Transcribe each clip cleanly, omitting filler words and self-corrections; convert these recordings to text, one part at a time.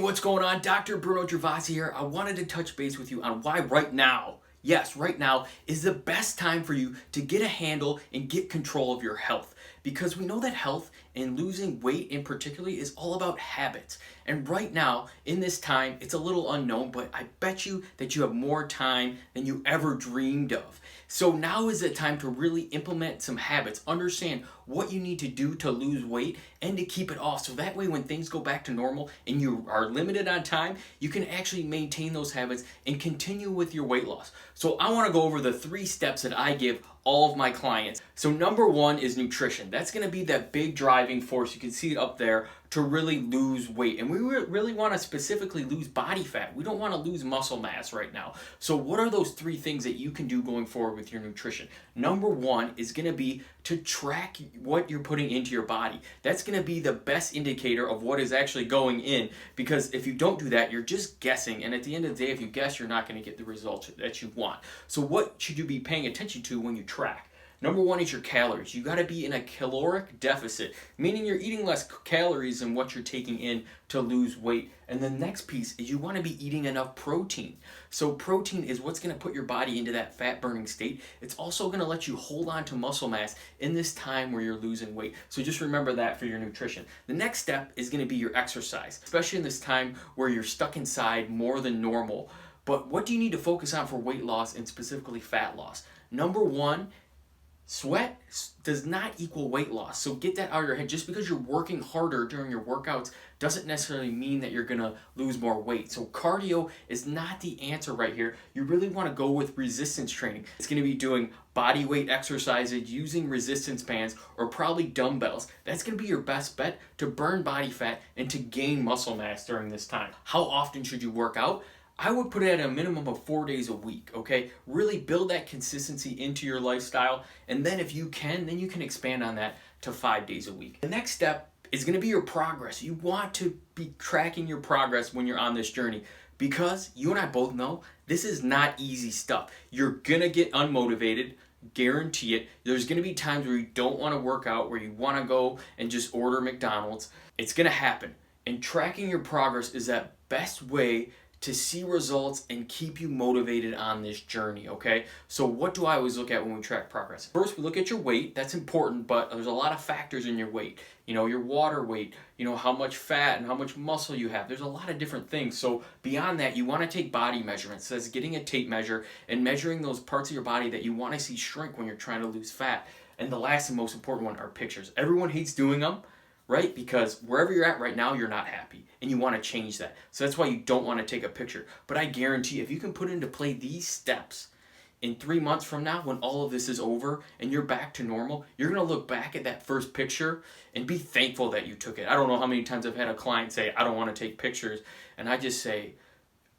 what's going on? Dr. Bruno Gervasi here. I wanted to touch base with you on why right now, yes, right now is the best time for you to get a handle and get control of your health. Because we know that health and losing weight in particularly is all about habits. And right now, in this time, it's a little unknown, but I bet you that you have more time than you ever dreamed of. So now is the time to really implement some habits, understand what you need to do to lose weight and to keep it off. So that way when things go back to normal and you are limited on time, you can actually maintain those habits and continue with your weight loss. So I want to go over the 3 steps that I give all of my clients. So number 1 is nutrition. That's going to be that big driving force. You can see it up there to really lose weight. And we really want to specifically lose body fat. We don't want to lose muscle mass right now. So what are those 3 things that you can do going forward with your nutrition? Number 1 is going to be to track what you're putting into your body. That's going to be the best indicator of what is actually going in, because if you don't do that, you're just guessing, and at the end of the day, if you guess, you're not going to get the results that you want. So what should you be paying attention to when you track? Number 1 is your calories. You got to be in a caloric deficit, meaning you're eating less calories than what you're taking in to lose weight. And the next piece is you want to be eating enough protein. So protein is what's going to put your body into that fat burning state. It's also going to let you hold on to muscle mass in this time where you're losing weight. So just remember that for your nutrition. The next step is going to be your exercise, especially in this time where you're stuck inside more than normal. But what do you need to focus on for weight loss and specifically fat loss? Number 1, sweat does not equal weight loss. So get that out of your head. Just because you're working harder during your workouts doesn't necessarily mean that you're going to lose more weight. So cardio is not the answer right here. You really want to go with resistance training. It's going to be doing body weight exercises, using resistance bands, or probably dumbbells. That's going to be your best bet to burn body fat and to gain muscle mass during this time. How often should you work out? I would put it at a minimum of 4 days a week, okay? Really build that consistency into your lifestyle, and then if you can, then you can expand on that to 5 days a week. The next step is gonna be your progress. You want to be tracking your progress when you're on this journey, because you and I both know this is not easy stuff. You're gonna get unmotivated, guarantee it. There's gonna be times where you don't wanna work out, where you wanna go and just order McDonald's. It's gonna happen. And tracking your progress is that best way to see results and keep you motivated on this journey, okay? So what do I always look at when we track progress? First, we look at your weight. That's important, but there's a lot of factors in your weight. You know, your water weight, you know, how much fat and how much muscle you have. There's a lot of different things. So beyond that, you want to take body measurements. So that's getting a tape measure and measuring those parts of your body that you want to see shrink when you're trying to lose fat. And the last and most important one are pictures. Everyone hates doing them, right? Because wherever you're at right now, you're not happy and you want to change that. So that's why you don't want to take a picture. But I guarantee if you can put into play these steps in 3 months from now, when all of this is over and you're back to normal, you're going to look back at that first picture and be thankful that you took it. I don't know how many times I've had a client say, I don't want to take pictures. And I just say,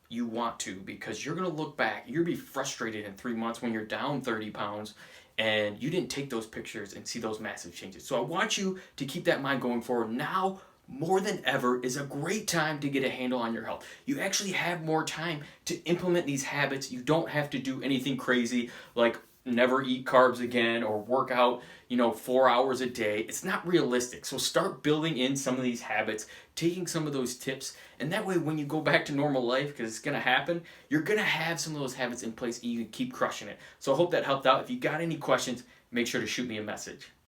you want to, because you're going to look back. You'll be frustrated in 3 months when you're down 30 pounds and you didn't take those pictures and see those massive changes. So I want you to keep that in mind going forward. Now, more than ever, is a great time to get a handle on your health. You actually have more time to implement these habits. You don't have to do anything crazy like never eat carbs again or work out, 4 hours a day. It's not realistic. So start building in some of these habits, taking some of those tips, and that way when you go back to normal life, because it's going to happen, you're going to have some of those habits in place and you can keep crushing it. So I hope that helped out. If you got any questions, make sure to shoot me a message.